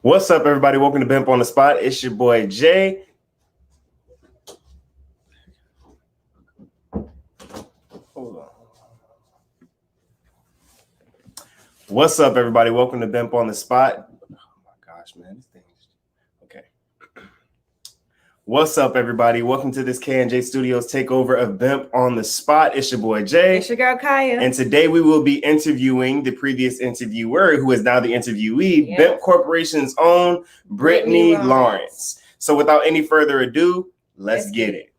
What's up, everybody? Welcome to Bimp on the Spot. It's your boy Jay. Hold on. What's up, everybody? Welcome to Bimp on the Spot. Oh my gosh, man, this thing is okay. What's up, everybody? Welcome to this K&J Studios takeover of Bimp on the Spot. It's your boy Jay. It's your girl Kaya. And today we will be interviewing the previous interviewer, who is now the interviewee, Bimp Corporation's own Brittni Lawrence. So without any further ado, let's get it.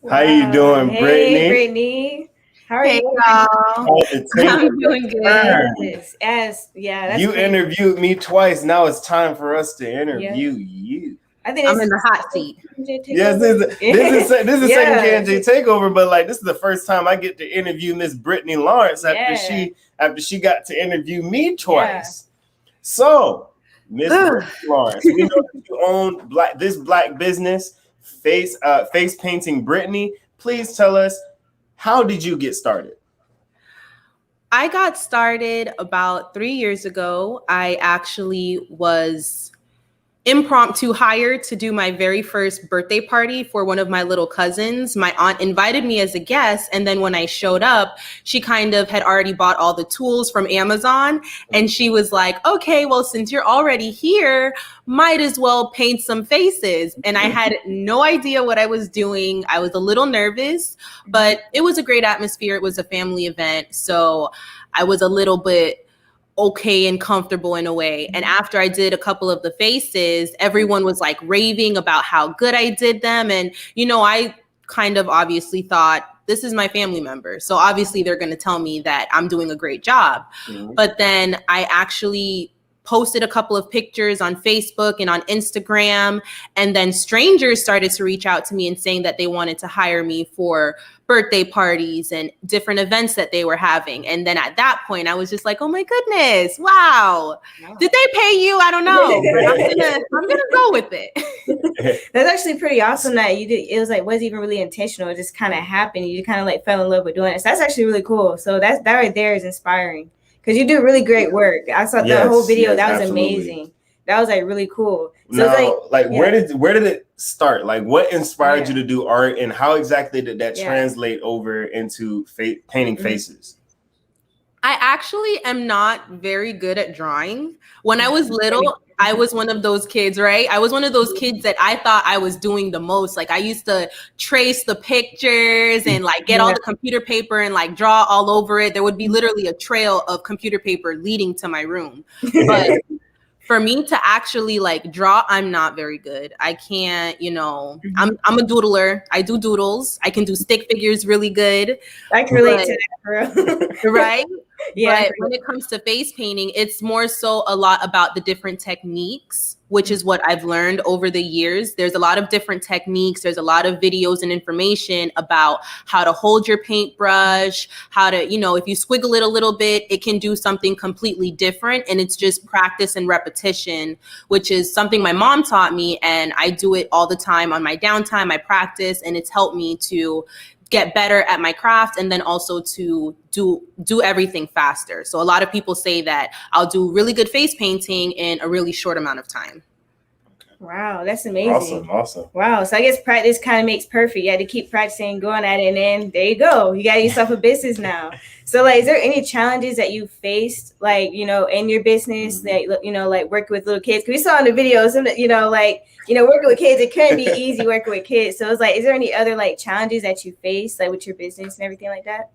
How you doing, Brittni? Brittni. How are you? I'm doing good. Yes. You interviewed me twice. Now it's time for us to interview you. I think I'm in the hot seat. Yes, this is second K&J takeover, but like this is the first time I get to interview Miss Brittni Lawrence after she got to interview me twice. So, Miss Brittni Lawrence, we know that you own this black business. Face painting Brittni. Please tell us, how did you get started? I got started about 3 years ago. I actually was impromptu hired to do my very first birthday party for one of my little cousins. My aunt invited me as a guest, and then when I showed up, she kind of had already bought all the tools from Amazon, and she was like, okay, well, since you're already here, might as well paint some faces. And I had no idea what I was doing. I was a little nervous, but it was a great atmosphere. It was a family event, so I was a little bit okay and comfortable in a way. And after I did a couple of the faces, everyone was like raving about how good I did them. And, I kind of obviously thought, this is my family member, so obviously they're going to tell me that I'm doing a great job. Mm-hmm. But then I actually posted a couple of pictures on Facebook and on Instagram. And then strangers started to reach out to me and saying that they wanted to hire me for birthday parties and different events that they were having. And then at that point, I was just like, oh my goodness, wow. Did they pay you? I don't know. But I'm gonna go with it. That's actually pretty awesome that you did. It was like, wasn't even really intentional. It just kind of happened. You kind of like fell in love with doing it. So that's actually really cool. So that right there is inspiring. Because you do really great work. I saw the whole video. That was amazing. That was like really cool. So now, where did it start? Like, what inspired you to do art, and how exactly did that translate over into painting faces? I actually am not very good at drawing. When I was little, I was one of those kids, right? I was one of those kids that I thought I was doing the most. Like I used to trace the pictures and like get all the computer paper and like draw all over it. There would be literally a trail of computer paper leading to my room. But for me to actually like draw, I'm not very good. I can't, I'm a doodler. I do doodles. I can do stick figures really good. I can relate to that, for real. Right? Yeah. But when it comes to face painting, it's more so a lot about the different techniques, which is what I've learned over the years. There's a lot of different techniques. There's a lot of videos and information about how to hold your paintbrush, how to, if you squiggle it a little bit, it can do something completely different. And it's just practice and repetition, which is something my mom taught me. And I do it all the time on my downtime. I practice, and it's helped me to get better at my craft, and then also to do everything faster. So a lot of people say that I'll do really good face painting in a really short amount of time. Wow, that's amazing. Awesome. Wow. So I guess practice kind of makes perfect. You had to keep practicing, going at it, and then there you go. You got yourself a business now. So like, is there any challenges that you faced, like, in your business that, like working with little kids? Because we saw in the videos, working with kids, it couldn't be easy working with kids. So it's like, is there any other like challenges that you face, like with your business and everything like that?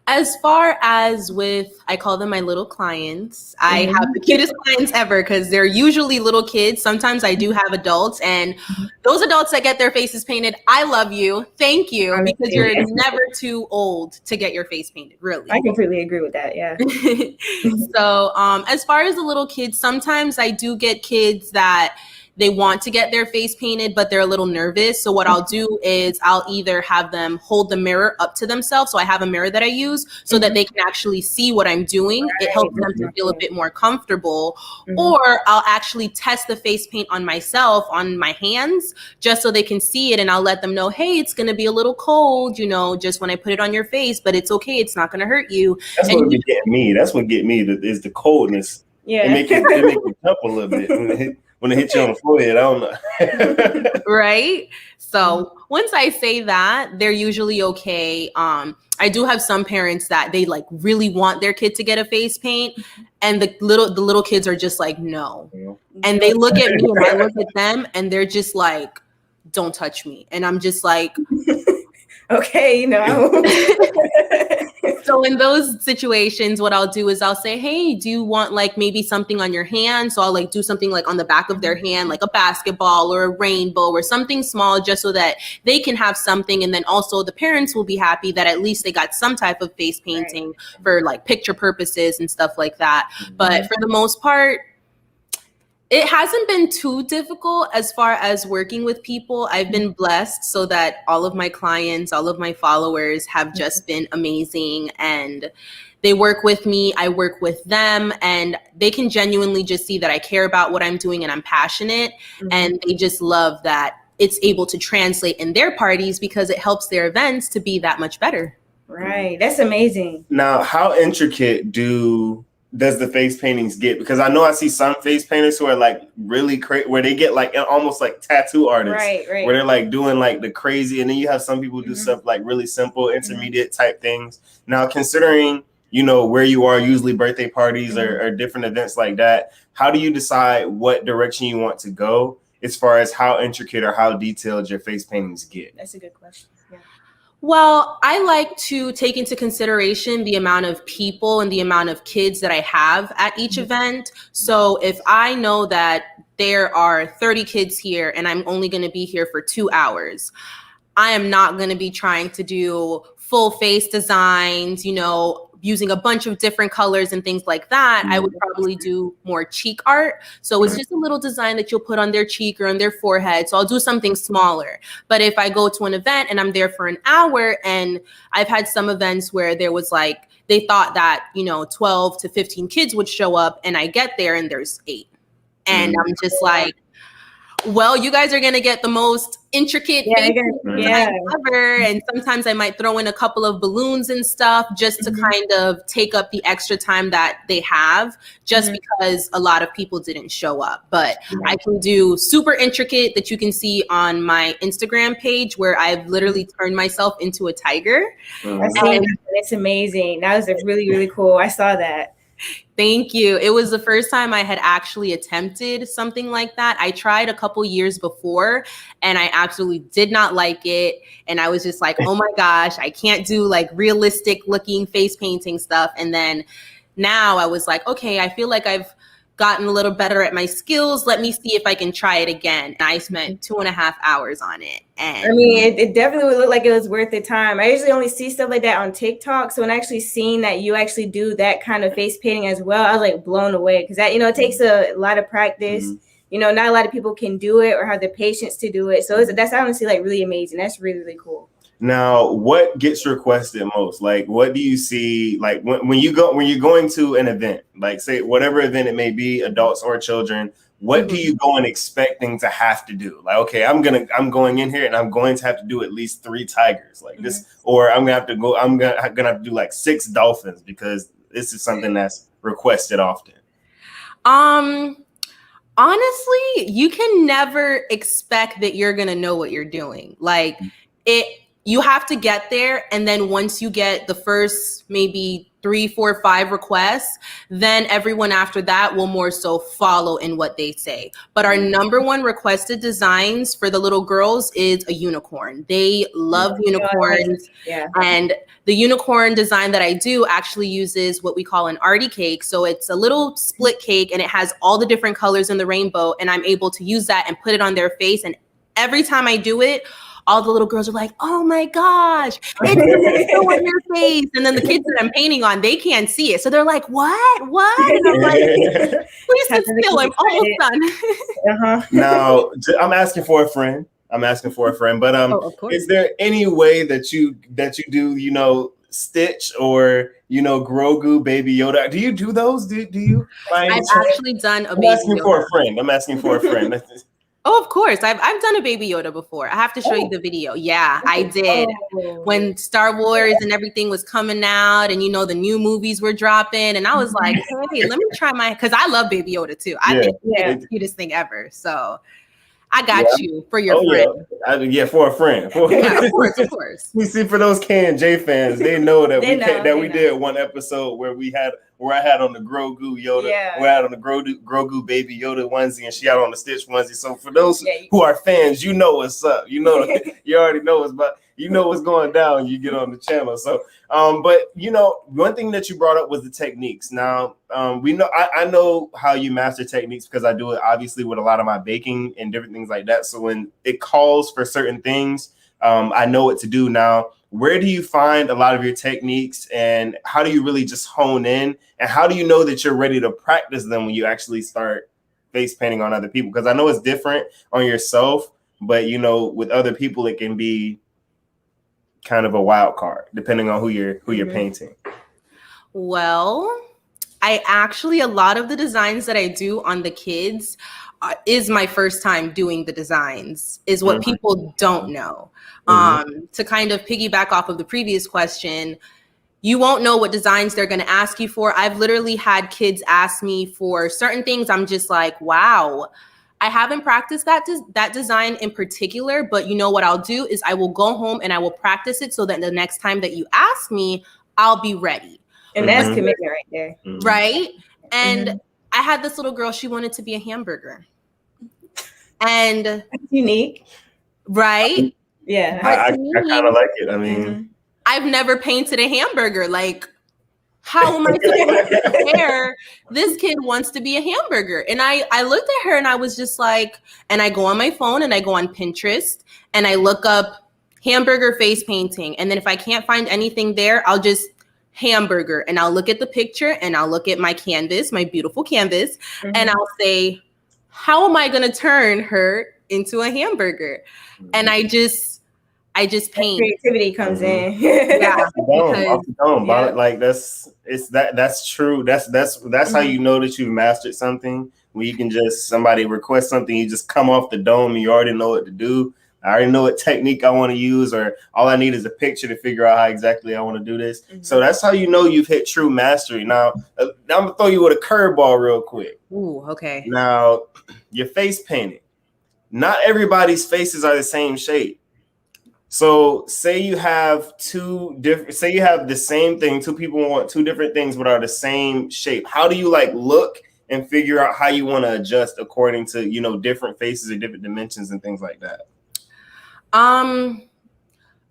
As far as with, I call them my little clients. I have the cutest clients ever because they're usually little kids. Sometimes I do have adults, and those adults that get their faces painted, I love you. Thank you, because you're never too old to get your face painted, really. I completely agree with that, yeah. So as far as the little kids, sometimes I do get kids that they want to get their face painted, but they're a little nervous. So what I'll do is I'll either have them hold the mirror up to themselves. So I have a mirror that I use so that they can actually see what I'm doing. It helps them to feel a bit more comfortable. Or I'll actually test the face paint on myself, on my hands, just so they can see it. And I'll let them know, hey, it's going to be a little cold, just when I put it on your face, but it's okay. It's not going to hurt you. That's what be getting me. That's what get me is the coldness. Yeah. It make you jump a little bit. When it hits you on the forehead, I don't know. Right? So once I say that, they're usually okay. I do have some parents that they like really want their kid to get a face paint, and the little kids are just like, no. And they look at me and I look at them and they're just like, don't touch me. And I'm just like, okay, So in those situations, what I'll do is I'll say, hey, do you want like maybe something on your hand? So I'll like do something like on the back of their hand, like a basketball or a rainbow or something small, just so that they can have something. And then also the parents will be happy that at least they got some type of face painting for like picture purposes and stuff like that. But for the most part, it hasn't been too difficult as far as working with people. I've been blessed so that all of my clients, all of my followers have just been amazing, and they work with me, I work with them, and they can genuinely just see that I care about what I'm doing and I'm passionate, and they just love that it's able to translate in their parties because it helps their events to be that much better. Right. That's amazing. Now, how intricate does the face paintings get? Because I know I see some face painters who are like really crazy, where they get like almost like tattoo artists, right, where they're like doing like the crazy, and then you have some people who do stuff like really simple, intermediate type things. Now, considering where you are, usually birthday parties or different events like that, how do you decide what direction you want to go as far as how intricate or how detailed your face paintings get? That's a good question. Yeah. Well, I like to take into consideration the amount of people and the amount of kids that I have at each event. So if I know that there are 30 kids here and I'm only going to be here for 2 hours, I am not going to be trying to do full face designs, using a bunch of different colors and things like that. I would probably do more cheek art. So it's just a little design that you'll put on their cheek or on their forehead. So I'll do something smaller. But if I go to an event and I'm there for an hour, and I've had some events where there was like, they thought that, 12 to 15 kids would show up, and I get there and there's 8. And I'm just like, well, you guys are going to get the most intricate ever. And sometimes I might throw in a couple of balloons and stuff just to kind of take up the extra time that they have, just because a lot of people didn't show up. But I can do super intricate that you can see on my Instagram page, where I've literally turned myself into a tiger. It's amazing. That was really, really cool. I saw that. Thank you. It was the first time I had actually attempted something like that. I tried a couple years before and I absolutely did not like it. And I was just like, oh my gosh, I can't do like realistic looking face painting stuff. And then now I was like, okay, I feel like I've gotten a little better at my skills. Let me see if I can try it again. And I spent 2.5 hours on it. And I mean, it definitely would look like it was worth the time. I usually only see stuff like that on TikTok. So when I actually seen that you actually do that kind of face painting as well, I was like blown away, because that, it takes a lot of practice. Not a lot of people can do it or have the patience to do it. So that's honestly like really amazing. That's really, really cool. Now, what gets requested most? Like, what do you see? Like when you're going to an event, like say whatever event it may be, adults or children, what do you go in expecting to have to do? Like, okay, I'm going in here and I'm going to have to do at least 3 tigers like this, or I'm gonna have to do like 6 dolphins, because this is something that's requested often. Honestly, you can never expect that you're gonna know what you're doing. Like you have to get there, and then once you get the first maybe 3, 4, 5 requests, then everyone after that will more so follow in what they say. But our number one requested designs for the little girls is a unicorn. They love unicorns. Yeah. And the unicorn design that I do actually uses what we call an arty cake. So it's a little split cake, and it has all the different colors in the rainbow, and I'm able to use that and put it on their face. And every time I do it, all the little girls are like, "Oh my gosh, it's on your face!" And then the kids that I'm painting on, they can't see it, so they're like, "What? And I'm like, "Please sit still. I'm almost done." Now, I'm asking for a friend. But is there any way that you do Stitch or Grogu, Baby Yoda? Do you do those? Do you? I've actually done a Baby Yoda. I'm asking for a friend. Oh, of course. I've done a Baby Yoda before. I have to show you the video. Yeah, I did. When Star Wars and everything was coming out, and the new movies were dropping, and I was like, hey, let me try because I love Baby Yoda too. I think it's the cutest thing ever. So I got you for your friend. For a friend. Of course. You see, for those K&J fans, they know that we did one episode where I had on the Grogu Yoda, where I had on the Grogu Baby Yoda onesie, and she had on the Stitch onesie. So for those who are fans, you know what's up. You already know what's going down when you get on the channel. So, but one thing that you brought up was the techniques. Now, I know how you master techniques, because I do it obviously with a lot of my baking and different things like that. So when it calls for certain things, I know what to do. Now, where do you find a lot of your techniques, and how do you really just hone in, and how do you know that you're ready to practice them when you actually start face painting on other people? Because I know it's different on yourself, but with other people, it can be kind of a wild card depending on who you're painting. Well, a lot of the designs that I do on the kids is my first time doing the designs, is what people don't know. To kind of piggyback off of the previous question, you won't know what designs they're going to ask you for. I've literally had kids ask me for certain things. I'm just like, wow, I haven't practiced that design in particular, but what I'll do is I will go home and I will practice it so that the next time that you ask me, I'll be ready. And that's commitment right there. Right? And I had this little girl, she wanted to be a hamburger. And that's unique. Right? Yeah. I kind of like it. I mean, I've never painted a hamburger. Like, how am I supposed to prepare? This kid wants to be a hamburger. And I looked at her and I was just like, and I go on my phone and I go on Pinterest and I look up hamburger face painting. And then if I can't find anything there, I'll just hamburger, and I'll look at the picture and I'll look at my canvas, my beautiful canvas, and I'll say, how am I going to turn her into a hamburger? And I just paint. Creativity comes in. Like that's true. That's how you know that you've mastered something. When you can somebody request something, you just come off the dome and you already know what to do. I already know what technique I want to use, or all I need is a picture to figure out how exactly I want to do this. So that's how you know you've hit true mastery. Now, I'm gonna throw you with a curveball real quick. Ooh, okay. Now, your face painting. Not everybody's faces are the same shape. So say you have the same thing, 2 people want 2 different things but are the same shape. How do you look and figure out how you want to adjust according to, different faces or different dimensions and things like that?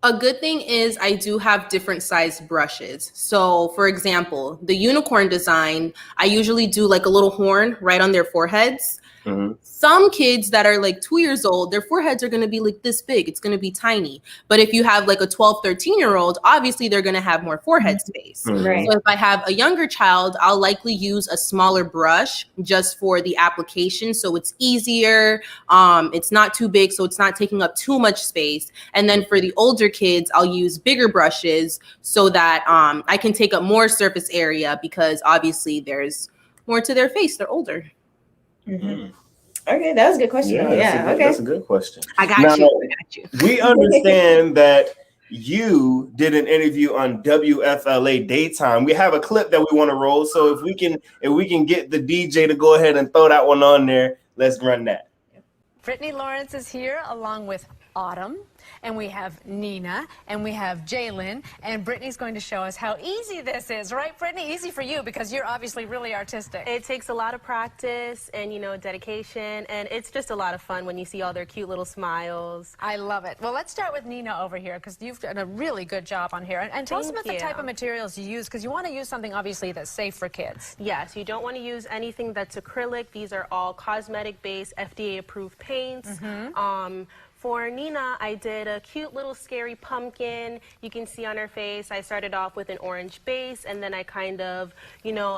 A good thing is I do have different size brushes. So for example, the unicorn design, I usually do like a little horn right on their foreheads. Mm-hmm. Some kids that are like 2 years old, their foreheads are going to be like this big. It's going to be tiny. But if you have like a 12, 13-year-old, obviously they're going to have more forehead space. Mm-hmm. Right. So if I have a younger child, I'll likely use a smaller brush just for the application. So it's easier. It's not too big, so it's not taking up too much space. And then for the older kids, I'll use bigger brushes so that I can take up more surface area because obviously there's more to their face. They're older. Mm-hmm. Okay, that was a good question. That's a good question. I got you. We understand that you did an interview on WFLA Daytime. We have a clip that we want to roll. So if we can get the DJ to go ahead and throw that one on there, let's run that. Brittni Lawrence is here along with Autumn, and we have Nina, and we have Jalen, and Brittany's going to show us how easy this is, right, Brittni? Easy for you because you're obviously really artistic. It takes a lot of practice and, dedication, and it's just a lot of fun when you see all their cute little smiles. I love it. Well, let's start with Nina over here because you've done a really good job on here. And tell us about the type of materials you use because you want to use something, obviously, that's safe for kids. Yes, you don't want to use anything that's acrylic. These are all cosmetic-based, FDA-approved paints. Mm-hmm. For Nina, I did a cute little scary pumpkin. You can see on her face, I started off with an orange base, and then I kind of,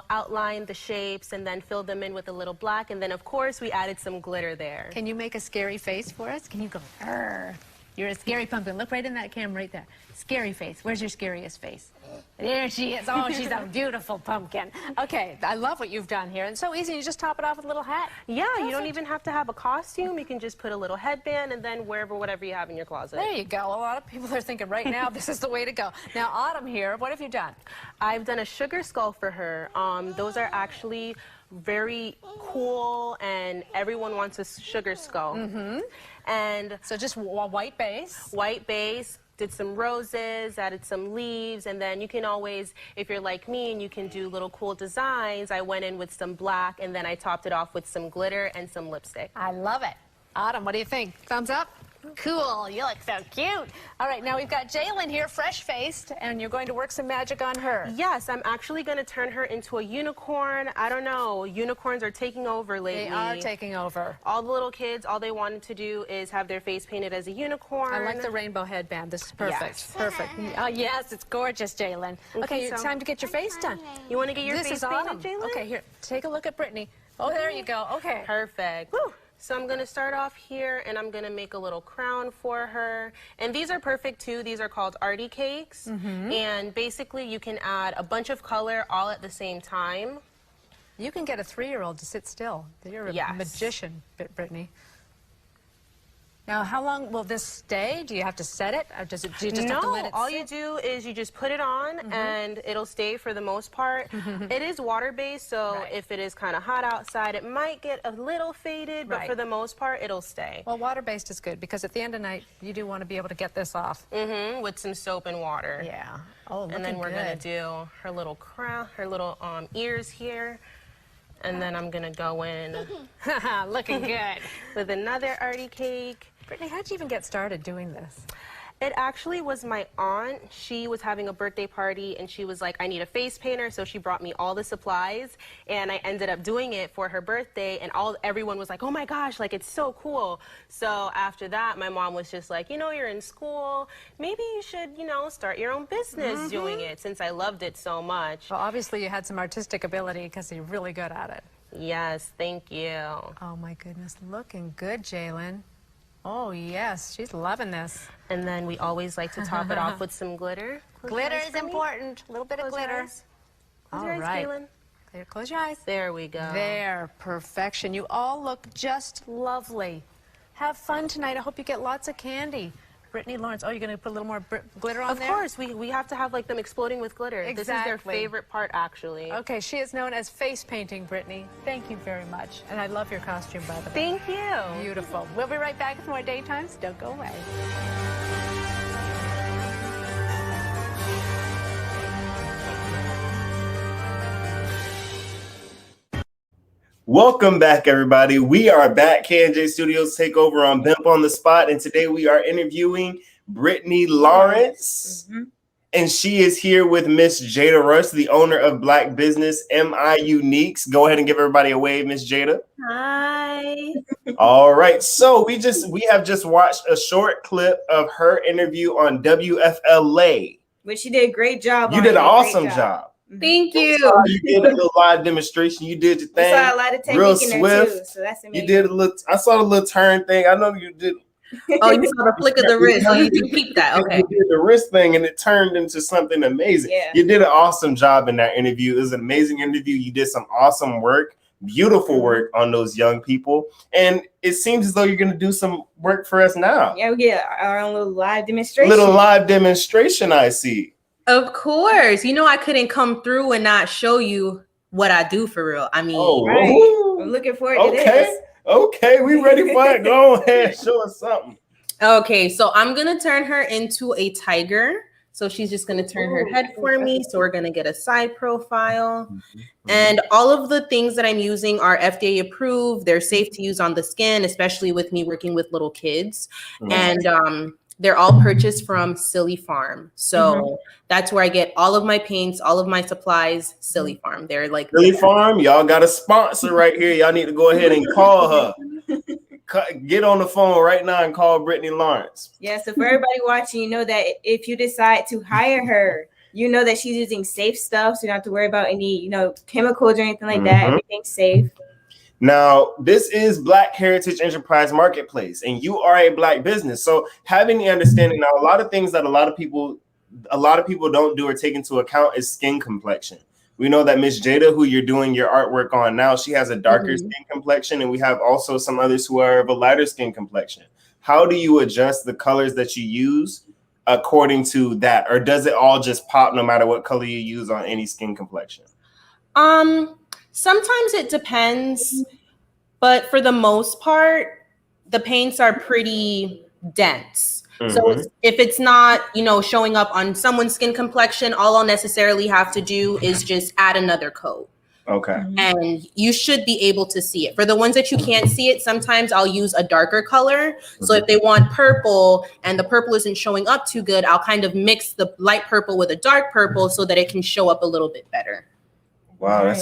outlined the shapes and then filled them in with a little black. And then, of course, we added some glitter there. Can you make a scary face for us? Can you go, "Arr"? You're a scary pumpkin. Look right in that camera right there. Scary face. Where's your scariest face? There she is. Oh, she's a beautiful pumpkin. Okay, I love what you've done here. And so easy. You just top it off with a little hat. Yeah, you don't even have to have a costume. You can just put a little headband and then whatever you have in your closet. There you go. A lot of people are thinking right now this is the way to go. Now, Autumn here, what have you done? I've done a sugar skull for her. Those are actually very cool, and everyone wants a sugar skull. Mm-hmm. And so just white base. White base. Did some roses, added some leaves, and then you can always, if you're like me and you can do little cool designs, I went in with some black and then I topped it off with some glitter and some lipstick. I love it. Autumn, what do you think? Thumbs up? Cool, you look so cute. All right, now we've got Jalen here, fresh-faced, and you're going to work some magic on her. Yes, I'm actually going to turn her into a unicorn. I don't know, unicorns are taking over lately. They are taking over. All the little kids, all they wanted to do is have their face painted as a unicorn. I like the rainbow headband. This is perfect. Yes. Perfect. Oh, yes, it's gorgeous, Jalen. Okay, it's time to get your face done. You want to get your face painted, Jalen? Okay, here, take a look at Brittni. Oh, there you go. Okay. Perfect. Woo. So I'm going to start off here, and I'm going to make a little crown for her. And these are perfect, too. These are called arty cakes. Mm-hmm. And basically, you can add a bunch of color all at the same time. You can get a 3-year-old to sit still. You're a magician, Brittni. Now, how long will this stay? Do you have to set it, or do you just have to let it sit? All you do is you just put it on, and it'll stay for the most part. It is water-based, so if it is kind of hot outside, it might get a little faded, but for the most part, it'll stay. Well, water-based is good, because at the end of the night, you do want to be able to get this off. With some soap and water. Yeah. Oh, and then we're going to do her little crown, her little ears here. And then I'm going to go in. Looking good. With another arty cake. Brittni, how'd you even get started doing this? It actually was my aunt. She was having a birthday party, and she was like, I need a face painter, so she brought me all the supplies, and I ended up doing it for her birthday, and everyone was like, oh my gosh, like, it's so cool. So after that, my mom was just like, you're in school, maybe you should, start your own business doing it, since I loved it so much. Well, obviously you had some artistic ability, because you're really good at it. Yes, thank you. Oh my goodness, looking good, Jalen. Oh, yes, she's loving this. And then we always like to top it off with some glitter. Glitter is important. A little bit of glitter. Close your eyes, Galen. Close your eyes. There we go. There, perfection. You all look just lovely. Have fun tonight. I hope you get lots of candy. Brittni Lawrence. Oh, you're going to put a little more glitter on there? Of course. We have to have, like, them exploding with glitter. Exactly. This is their favorite part, actually. Okay, she is known as face painting, Brittni. Thank you very much. And I love your costume, by the way. Thank you. Beautiful. We'll be right back with more Daytimes. Don't go away. Welcome back, everybody. We are back. K&J Studios Takeover on Bimp on the Spot, and today we are interviewing Brittni Lawrence. Mm-hmm. And she is here with Miss Jada Rush, the owner of Black business MI Uniques. Go ahead and give everybody a wave, Miss Jada. Hi. All right. So we have just watched a short clip of her interview on WFLA. Which she did a great job. You did an awesome job. Thank you. You did a little live demonstration. You did your thing. I saw a lot of technique in there too, so that's amazing. You did a little. I saw the little turn thing. I know you did. Oh, you saw the flick of the wrist. Oh, you can keep that. Okay. You did the wrist thing, and it turned into something amazing. Yeah. You did an awesome job in that interview. It was an amazing interview. You did some awesome work, beautiful work on those young people, and it seems as though you're going to do some work for us now. Yeah, we get our own little live demonstration. I see. Of course. You know I couldn't come through and not show you what I do for real. I mean, right. I'm looking forward to this. Okay, we ready for it. Go ahead, show us something. Okay, so I'm going to turn her into a tiger. So she's just going to turn her head for me. So we're going to get a side profile. And all of the things that I'm using are FDA approved. They're safe to use on the skin, especially with me working with little kids. And they're all purchased from Silly Farm. So that's where I get all of my paints, all of my supplies, Silly Farm. They're like Silly Farm, y'all got a sponsor right here. Y'all need to go ahead and call her. Get on the phone right now and call Brittni Lawrence. Yeah, so for everybody watching, you know that if you decide to hire her, you know that she's using safe stuff, so you don't have to worry about any, chemicals or anything like that. Everything's safe. Now, this is Black Heritage Enterprise Marketplace, and you are a Black business. So having the understanding now, a lot of things that a lot of people don't do or take into account is skin complexion. We know that Miss Jada, who you're doing your artwork on now, she has a darker skin complexion, and we have also some others who are of a lighter skin complexion. How do you adjust the colors that you use according to that, or does it all just pop no matter what color you use on any skin complexion? Sometimes it depends, but for the most part, the paints are pretty dense. So if it's not, showing up on someone's skin complexion, all I'll necessarily have to do is just add another coat. Okay. And you should be able to see it. For the ones that you can't see it, sometimes I'll use a darker color. So if they want purple and the purple isn't showing up too good, I'll kind of mix the light purple with a dark purple so that it can show up a little bit better. Wow,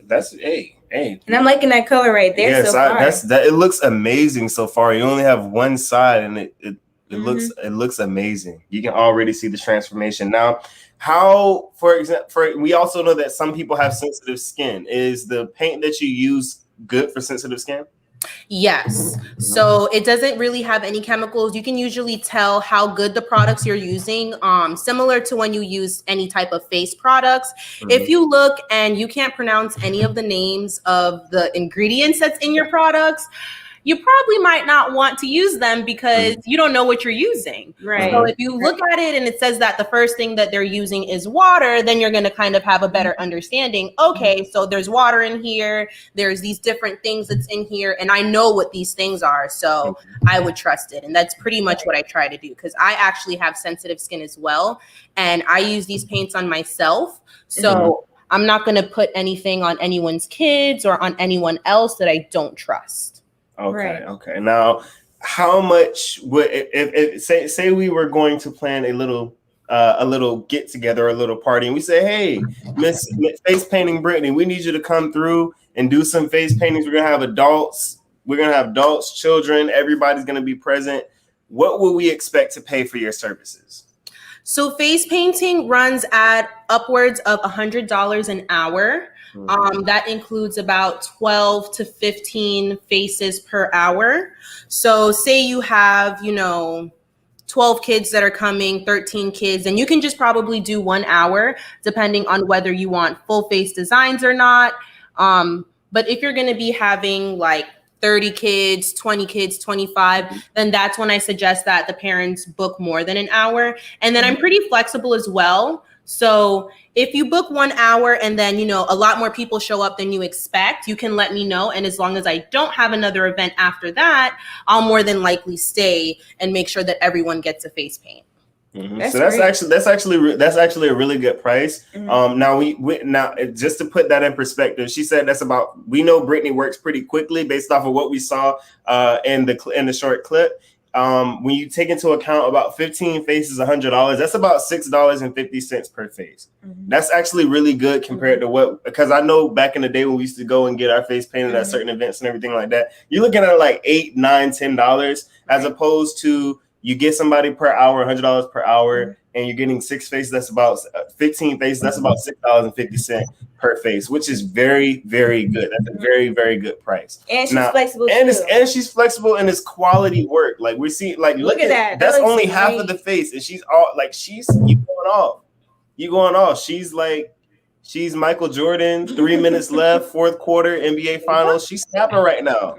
that's hey. And I'm liking that color right there. Yes, so far. It looks amazing so far. You only have one side, and it looks amazing. You can already see the transformation. Now, how, for example, we also know that some people have sensitive skin. Is the paint that you use good for sensitive skin? Yes. So it doesn't really have any chemicals. You can usually tell how good the products you're using, similar to when you use any type of face products. If you look and you can't pronounce any of the names of the ingredients that's in your products, you probably might not want to use them because you don't know what you're using. Right. So if you look at it and it says that the first thing that they're using is water, then you're going to kind of have a better understanding. Okay, so there's water in here. There's these different things that's in here. And I know what these things are. So I would trust it. And that's pretty much what I try to do, because I actually have sensitive skin as well. And I use these paints on myself. So I'm not going to put anything on anyone's kids or on anyone else that I don't trust. Okay. Now, how much would if say we were going to plan a little get together, a little party, and we say, hey, Miss Face Painting Brittni, we need you to come through and do some face paintings. We're gonna have adults, children, everybody's gonna be present. What will we expect to pay for your services? So face painting runs at upwards of $100 an hour. That includes about 12 to 15 faces per hour. So say you have, 12 kids that are coming, 13 kids, and you can just probably do 1 hour, depending on whether you want full face designs or not. But if you're going to be having like 30 kids, 20 kids, 25, then that's when I suggest that the parents book more than an hour. And then I'm pretty flexible as well. So if you book 1 hour and then, a lot more people show up than you expect, you can let me know. And as long as I don't have another event after that, I'll more than likely stay and make sure that everyone gets a face paint. So that's actually a really good price. Now now just to put that in perspective, she said we know Brittni works pretty quickly based off of what we saw in the short clip. when you take into account about 15 faces, $100, that's about $6.50 per face. That's actually really good compared to what, because I know back in the day when we used to go and get our face painted at certain events and everything like that, you're looking at like $8, $9, $10, as opposed to you get somebody per hour, $100 per hour, and you're getting 6 faces. That's about 15 faces. That's about $6.50 per face, which is very, very good. That's a very, very good price. And she's flexible and she's flexible, and it's quality work. Like we see, like look at that. That's only half of the face, and she's all like you going off. You going off. She's Michael Jordan. 3 minutes left. Fourth quarter NBA Finals. She's snapping right now.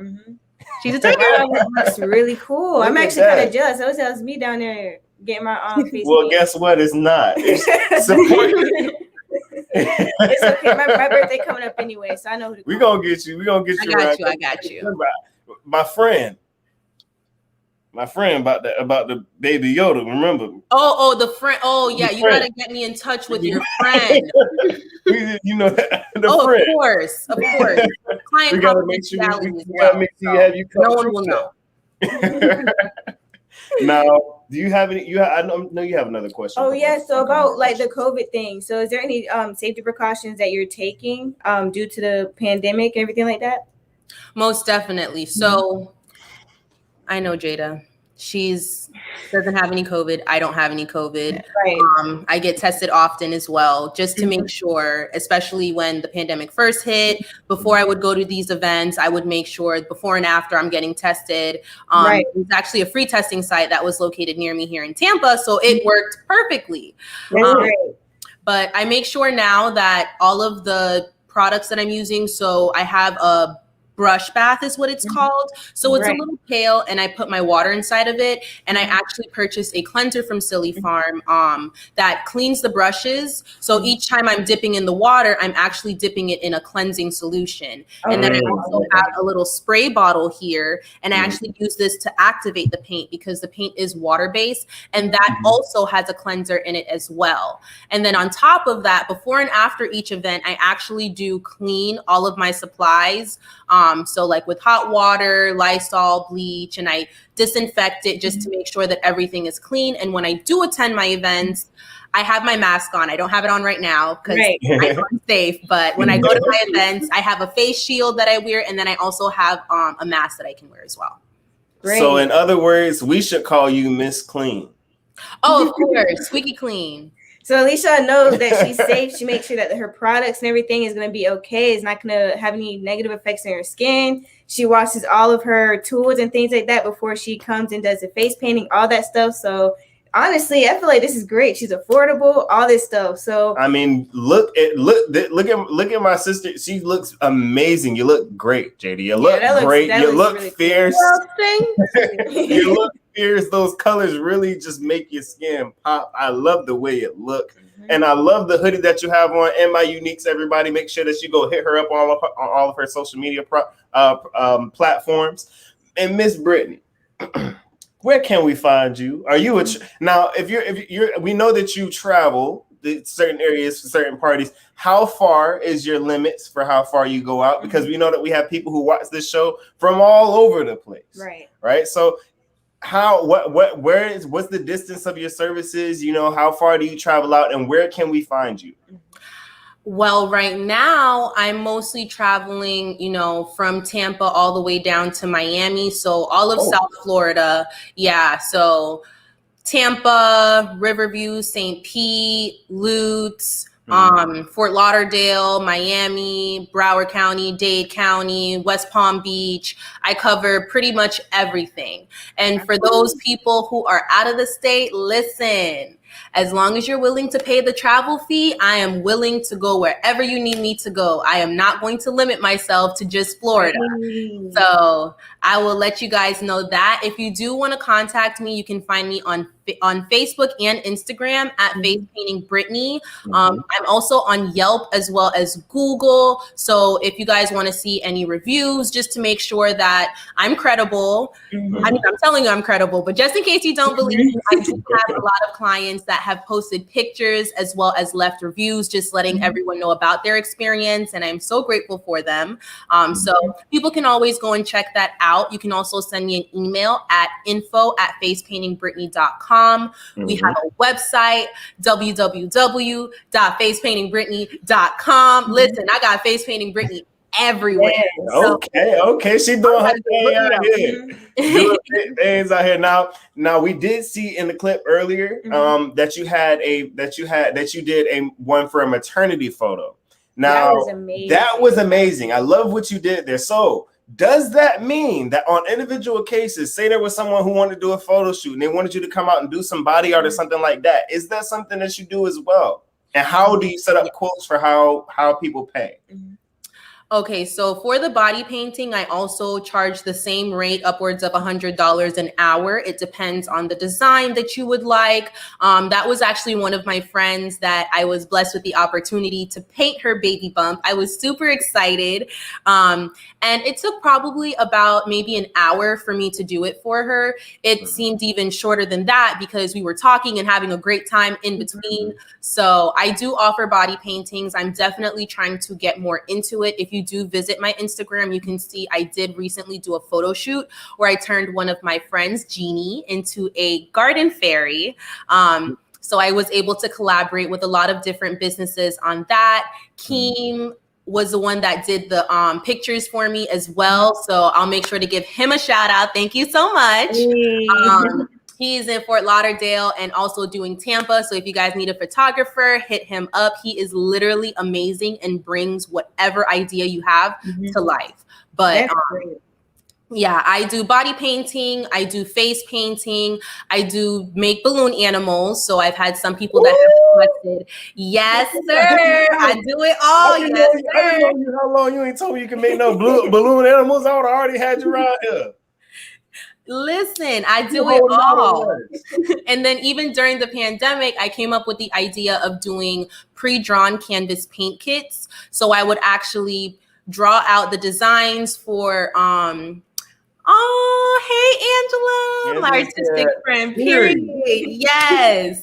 She's a taker. That's really cool. I'm actually kind of jealous. That was me down there getting my face. Well, guess what? It's not. It's it's okay. My birthday coming up anyway, so I know who to call. We're gonna get you. I got you. My friend about the baby Yoda. Remember? Oh, the friend. Oh, yeah. You gotta get me in touch with your friend. You know the friend. Of course. Client we gotta make sure no one will know. Now, do you have any? I know you have another question. Oh yeah. So about like the COVID thing. So is there any safety precautions that you're taking due to the pandemic, everything like that? Most definitely. So I know Jada. She's doesn't have any COVID. I don't have any COVID. Right. I get tested often as well, just to make sure, especially when the pandemic first hit, before I would go to these events, I would make sure before and after I'm getting tested. It's actually a free testing site that was located near me here in Tampa. So it worked perfectly. But I make sure now that all of the products that I'm using, so I have a brush bath is what it's called. So it's a little pail, and I put my water inside of it, and I actually purchased a cleanser from Silly Farm that cleans the brushes. So each time I'm dipping in the water, I'm actually dipping it in a cleansing solution. And then I also have a little spray bottle here, and I actually use this to activate the paint because the paint is water-based, and that also has a cleanser in it as well. And then on top of that, before and after each event, I actually do clean all of my supplies. So like with hot water, Lysol, bleach, and I disinfect it just to make sure that everything is clean. And when I do attend my events, I have my mask on. I don't have it on right now because I'm safe. But when I go to my events, I have a face shield that I wear, and then I also have a mask that I can wear as well. So in other words, we should call you Miss Clean. Oh, of course. Squeaky clean. So Alicia knows that she's safe. She makes sure that her products and everything is going to be okay. It's not going to have any negative effects on her skin. She washes all of her tools and things like that before she comes and does the face painting, all that stuff. So honestly, I feel like this is great. She's affordable, all this stuff. So I mean, look at my sister. She looks amazing. You look great, JD. You look great. You look really fierce. You look fierce. Those colors really just make your skin pop. I love the way it looks. And I love the hoodie that you have on and my uniques. Everybody, make sure that you go hit her up on all of her social media platforms. And Miss Brittni, where can we find you? Are you now? If you're, we know that you travel to certain areas for certain parties. How far is your limits for how far you go out? Because we know that we have people who watch this show from all over the place. Right. So what's the distance of your services? You know, how far do you travel out, and where can we find you? Well, right now I'm mostly traveling, from Tampa all the way down to Miami. So all of South Florida. Yeah. So Tampa, Riverview, St. Pete, Lutz, Fort Lauderdale, Miami, Broward County, Dade County, West Palm Beach. I cover pretty much everything. And for those people who are out of the state, listen, as long as you're willing to pay the travel fee, I am willing to go wherever you need me to go. I am not going to limit myself to just Florida. So I will let you guys know that. If you do want to contact me, you can find me on Facebook and Instagram at Face Painting Brittni. I'm also on Yelp as well as Google. So if you guys want to see any reviews, just to make sure that I'm credible. I mean, I'm telling you I'm credible, but just in case you don't believe me, I do have a lot of clients audience that have posted pictures as well as left reviews, just letting everyone know about their experience. And I'm so grateful for them. So people can always go and check that out. You can also send me an email at info@facepaintingbrittni.com. We have a website, www.facepaintingbrittni.com. Listen, I got Face Painting Brittni everywhere. Okay. She doing her thing out here. Doing things out here. Now we did see in the clip earlier that you did a one for a maternity photo. Now that was amazing. I love what you did there. So does that mean that on individual cases, say there was someone who wanted to do a photo shoot and they wanted you to come out and do some body art or something like that, is that something that you do as well? And how do you set up quotes for how people pay? Okay, so for the body painting, I also charge the same rate, upwards of $100 an hour. It depends on the design that you would like. That was actually one of my friends that I was blessed with the opportunity to paint her baby bump. I was super excited. And it took probably about maybe an hour for me to do it for her. It seemed even shorter than that because we were talking and having a great time in between. So I do offer body paintings. I'm definitely trying to get more into it. If you do visit my Instagram, you can see I did recently do a photo shoot where I turned one of my friends, Jeannie, into a garden fairy. So I was able to collaborate with a lot of different businesses on that. Keem was the one that did the pictures for me as well. So I'll make sure to give him a shout out. Thank you so much. He's in Fort Lauderdale and also doing Tampa. So if you guys need a photographer, hit him up. He is literally amazing and brings whatever idea you have to life. But yeah, I do body painting. I do face painting. I do make balloon animals. So I've had some people that have requested. Yes, sir. I do it all. Yes, sir. I didn't know how long you ain't told me you can make no balloon animals. I would have already had you around here. Listen, I do it all. And then even during the pandemic, I came up with the idea of doing pre-drawn canvas paint kits. So I would actually draw out the designs for, oh, hey, Angela, my artistic friend, period. Yes.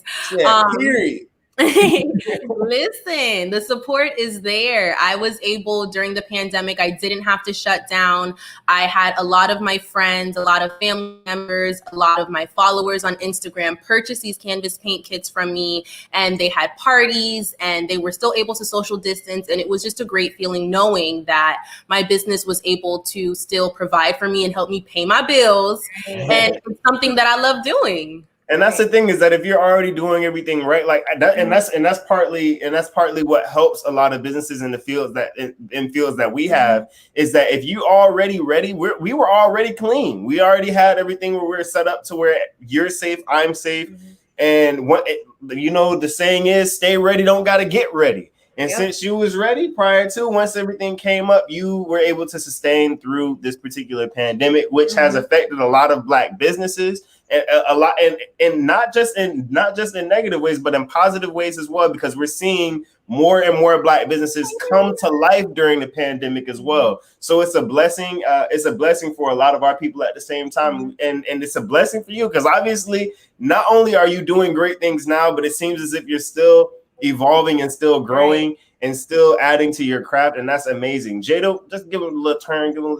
Period. Listen, the support is there. I was able during the pandemic, I didn't have to shut down. I had a lot of my friends, a lot of family members, a lot of my followers on Instagram purchase these canvas paint kits from me, and they had parties and they were still able to social distance. And it was just a great feeling knowing that my business was able to still provide for me and help me pay my bills. And it's something that I love doing. And that's the thing, is that if you're already doing everything right, like that, and that's partly what helps a lot of businesses in the fields that we have, is that if you already ready, we were already clean. We already had everything where we're set up to where you're safe, I'm safe, and the saying is, stay ready, don't gotta get ready. And since you was ready prior to, once everything came up, you were able to sustain through this particular pandemic, which has affected a lot of Black businesses, and a lot, and not just in negative ways, but in positive ways as well, because we're seeing more and more Black businesses come to life during the pandemic as well. So it's a blessing. It's a blessing for a lot of our people at the same time, and it's a blessing for you, because obviously not only are you doing great things now, but it seems as if you're still evolving and still growing and still adding to your craft, and that's amazing. Jado, just give him a little turn, give us a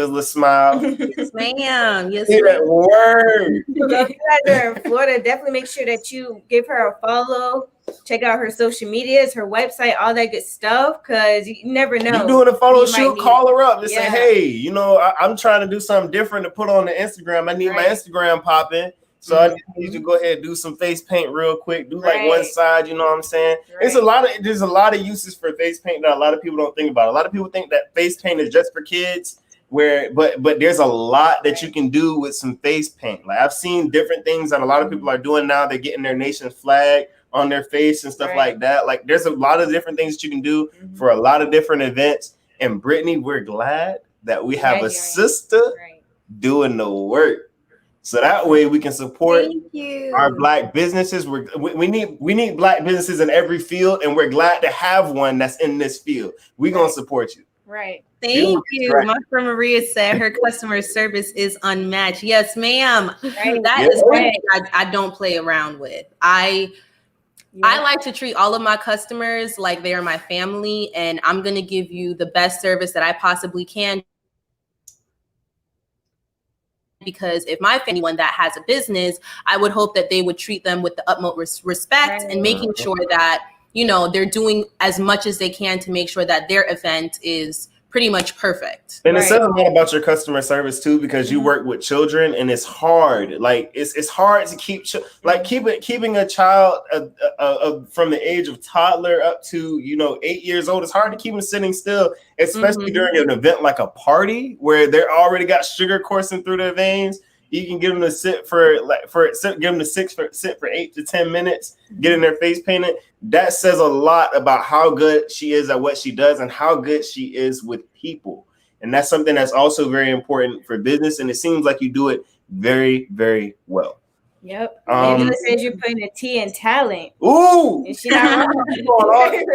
little smile. Yes, ma'am. Yes, ma'am. That word. So if you guys are in Florida, definitely make sure that you give her a follow. Check out her social medias, her website, all that good stuff, because you never know. You're doing a photo shoot, call her up and say, hey, I'm trying to do something different to put on the Instagram. I need my Instagram popping. So I need you to go ahead and do some face paint real quick. Do like one side, you know what I'm saying? There's a lot of uses for face paint that a lot of people don't think about. A lot of people think that face paint is just for kids, but there's a lot that you can do with some face paint. Like, I've seen different things that a lot of people are doing now. They're getting their nation's flag on their face and stuff like that. Like, there's a lot of different things that you can do for a lot of different events. And Brittni, we're glad that we have a sister doing the work. So that way we can support our Black businesses. We need Black businesses in every field, and we're glad to have one that's in this field. We're gonna support you. Right. Thank you. My friend Maria said her customer service is unmatched. Yes, ma'am. Right. That is one thing I don't play around with. I like to treat all of my customers like they are my family, and I'm going to give you the best service that I possibly can. Because if my family, one that has a business, I would hope that they would treat them with the utmost respect and making sure that, you know, they're doing as much as they can to make sure that their event is pretty much perfect. And it says a lot about your customer service too, because you work with children, and it's hard. Like it's hard to keep keeping a child from the age of toddler up to 8 years old. It's hard to keep them sitting still, especially during an event like a party where they're already got sugar coursing through their veins. You can get them to sit sit for 8 to 10 minutes, getting their face painted. That says a lot about how good she is at what she does and how good she is with people. And that's something that's also very important for business. And it seems like you do it very, very well. Yep. Angela says you're putting a T in talent. Ooh. And she's not wrong.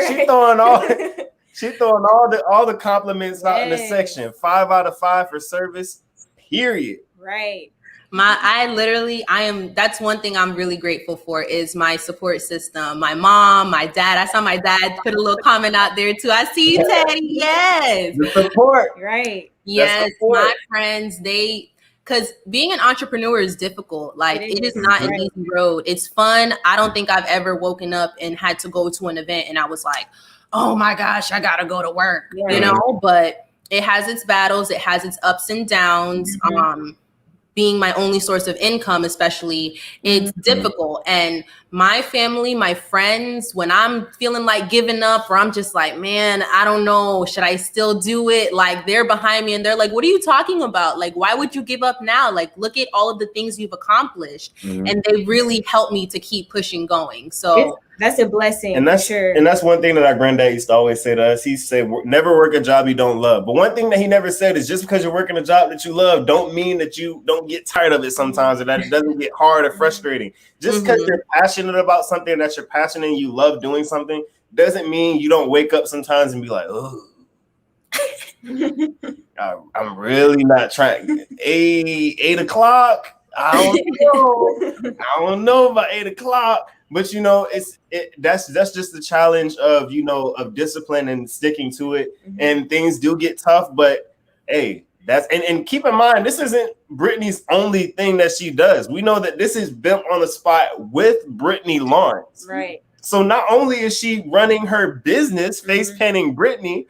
She's throwing all the compliments out in the section. 5 out of 5 for service, period. Right. That's one thing I'm really grateful for is my support system. My mom, my dad. I saw my dad put a little comment out there too. I see you, Teddy. Yes. The support. Right. Yes. My friends, because being an entrepreneur is difficult. Like it is not an easy road. It's fun. I don't think I've ever woken up and had to go to an event and I was like, oh my gosh, I gotta go to work, but it has its battles. It has its ups and downs. Being my only source of income, especially, it's difficult. And my family, my friends, when I'm feeling like giving up or I'm just like, man, I don't know, should I still do it? Like they're behind me and they're like, what are you talking about? Like, why would you give up now? Like, look at all of the things you've accomplished. And they really helped me to keep pushing going. So that's a blessing. And that's And that's one thing that our granddad used to always say to us. He said, never work a job you don't love. But one thing that he never said is just because you're working a job that you love, don't mean that you don't get tired of it sometimes, or that it doesn't get hard or frustrating. Just because you're passionate about something, that you're passionate and you love doing something, doesn't mean you don't wake up sometimes and be like, oh, I'm really not trying. 8 o'clock. I don't know about 8 o'clock. But that's just the challenge of of discipline and sticking to it. And things do get tough, but hey, and keep in mind, this isn't Brittni's only thing that she does. We know that this is built on the spot with Brittni Lawrence. Right. So not only is she running her business, face painting Brittni,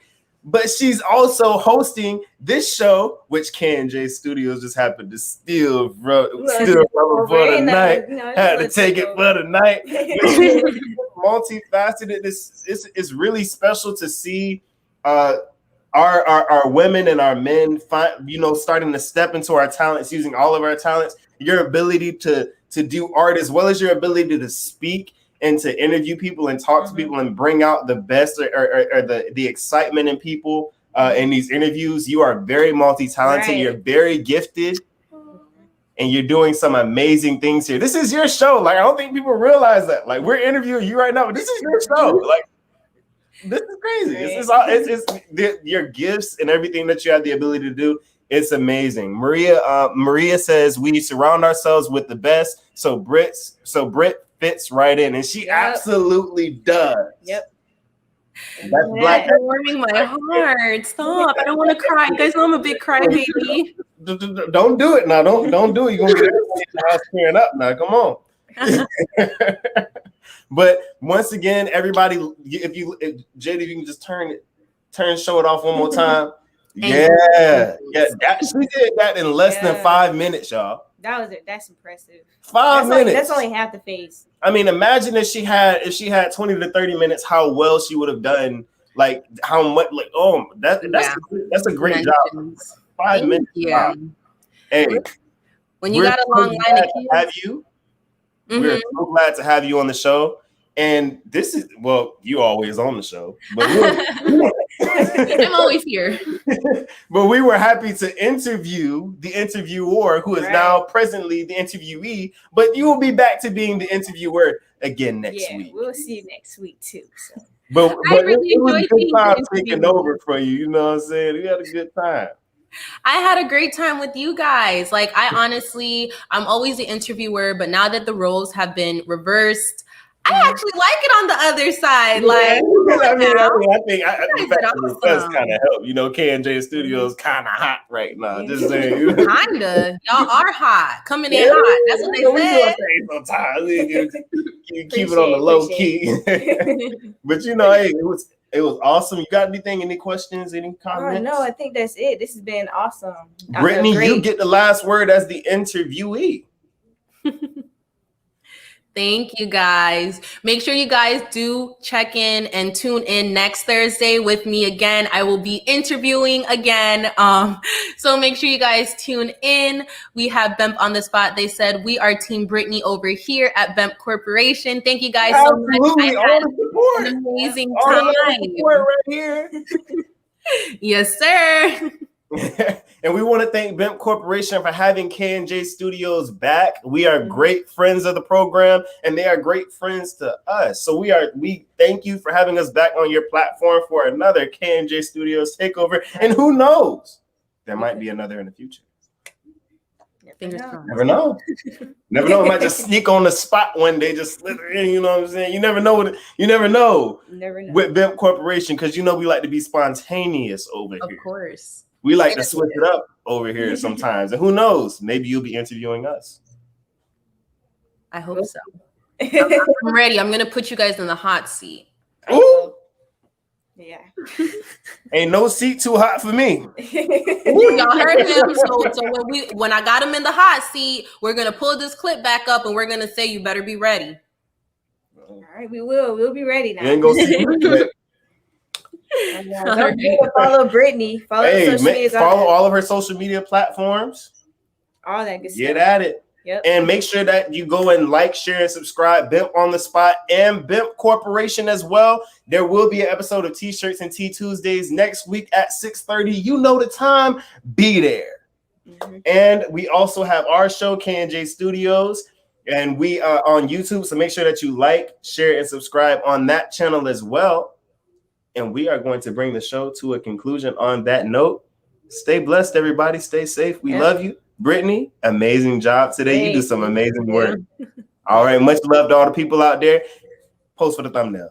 but she's also hosting this show, which K&J Studios just happened to steal from for the night. Had to take it for the night. Multifaceted. It's really special to see our women and our men starting to step into our talents, using all of our talents. Your ability to do art, as well as your ability to speak and to interview people and talk to people and bring out the best or the excitement in people in these interviews. You are very multi-talented. Right. You're very gifted, and you're doing some amazing things here. This is your show. Like, I don't think people realize that. Like, we're interviewing you right now, but this is your show. Like, this is crazy. Right. It's your gifts and everything that you have the ability to do. It's amazing. Maria says we surround ourselves with the best. So Britt fits right in, and she absolutely does. Yep. That's black. You're warming my heart. Stop. I don't want to cry. You guys know I'm a big crybaby. Don't do it now. Don't do it. You're gonna get everybody in the house tearing up now. Come on. But once again, everybody, if JD, if you can just show it off one more time. Yeah. She did that in less than 5 minutes, y'all. That's impressive. 5 minutes. That's only half the face. I mean, imagine if she had 20 to 30 minutes, how well she would have done. Like how much? Like that's a great job. 5 minutes. Yeah. Wow. Hey, when you got a long line of kids, have you? We're so glad to have you on the show. And this is, you always on the show, but I'm always here. But we were happy to interview the interviewer, who is now presently the interviewee, but you will be back to being the interviewer again next week. We'll see you next week too. So. But I really it was a enjoyed good being time the taking interviewer. over for you. You know what I'm saying? We had a good time. I had a great time with you guys. Like, I'm always the interviewer, but now that the roles have been reversed, I actually like it on the other side. Like, I think the fact that it does awesome. kind of help. You know, K&J Studios kind of hot right now. Just saying. Kinda. Y'all are hot. Coming in hot. That's what they said. Sometimes you keep it on the low key. But you know, hey, it was awesome. You got anything? Any questions? Any comments? No, I think that's it. This has been awesome. Brittni, you get the last word as the interviewee. Thank you, guys. Make sure you guys do check in and tune in next Thursday with me again. I will be interviewing again. So make sure you guys tune in. We have Bemp on the spot. They said we are Team Brittni over here at Bemp Corporation. Thank you guys so much. I had an amazing time. Right here. Yes, sir. And we want to thank Bemp Corporation for having K&J Studios back. We are great friends of the program, and they are great friends to us. So we thank you for having us back on your platform for another K&J Studios takeover. And who knows, there might be another in the future. Never know. Never know. It might just sneak on the spot one day, just slither in. You know what I'm saying? You never know. Never know with Bemp Corporation, because you know we like to be spontaneous over here. Of course. We like to switch it up over here sometimes. And who knows? Maybe you'll be interviewing us. I hope so. I'm ready. I'm going to put you guys in the hot seat. Ooh. Yeah. Ain't no seat too hot for me. Ooh, y'all heard him. So when I got him in the hot seat, we're going to pull this clip back up and we're going to say, you better be ready. All right, we will. We'll be ready now. You ain't gonna see Follow Brittni. Follow all of her social media platforms. All that good stuff. Get at it. Yep. And make sure that you go and like, share, and subscribe. Bemp on the Spot and Bemp Corporation as well. There will be an episode of T-Shirts and Tea Tuesdays next week at 6:30. You know the time. Be there. And we also have our show, K&J Studios, and we are on YouTube. So make sure that you like, share, and subscribe on that channel as well. And we are going to bring the show to a conclusion on that note. Stay blessed, everybody. Stay safe. We love you. Brittni, amazing job today. You do some amazing work. All right. Much love to all the people out there. Post for the thumbnail.